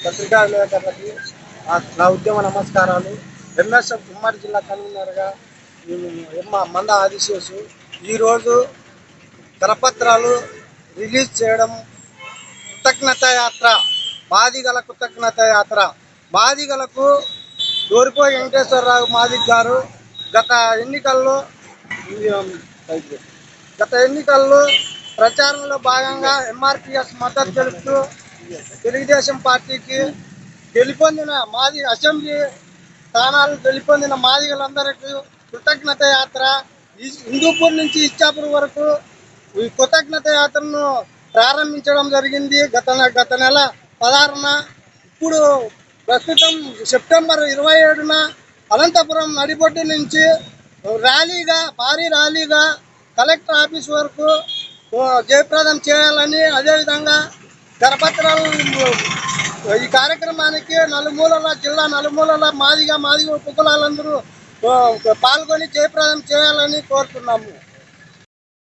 పత్రికా విలేకరులకి నా ఉద్యమ నమస్కారాలు. ఎంఎస్ఎఫ్ ఉమ్మడి జిల్లా కన్వీనర్గా మంద ఆదిశేషు ఈరోజు కరపత్రాలు రిలీజ్ చేయడం కృతజ్ఞత యాత్ర, మాదిగల కృతజ్ఞత యాత్ర. మాదిగలకు దోరిపోయి వెంకటేశ్వరరావు మాదిగ్ గారు గత ఎన్నికల్లో ప్రచారంలో భాగంగా ఎంఆర్పిఎస్ మద్దతు తెలుపుతూ తెలుగుదేశం పార్టీకి గెలుపొందిన అసెంబ్లీ స్థానాలు గెలుపొందిన మాదిగలందరికీ కృతజ్ఞత యాత్ర హిందూపూర్ నుంచి ఇచ్చాపురం వరకు ఈ కృతజ్ఞత యాత్రను ప్రారంభించడం జరిగింది గత నెల 16న. ఇప్పుడు ప్రస్తుతం సెప్టెంబర్ 27న అనంతపురం నడిబొడ్డు నుంచి భారీ ర్యాలీగా కలెక్టర్ ఆఫీస్ వరకు జయప్రదం చేయాలని, అదేవిధంగా కరపత్రాలు ఈ కార్యక్రమానికి జిల్లా నలుమూలల మాదిగ ఉపకులాలందరూ పాల్గొని జయప్రదం చేయాలని కోరుతున్నాము.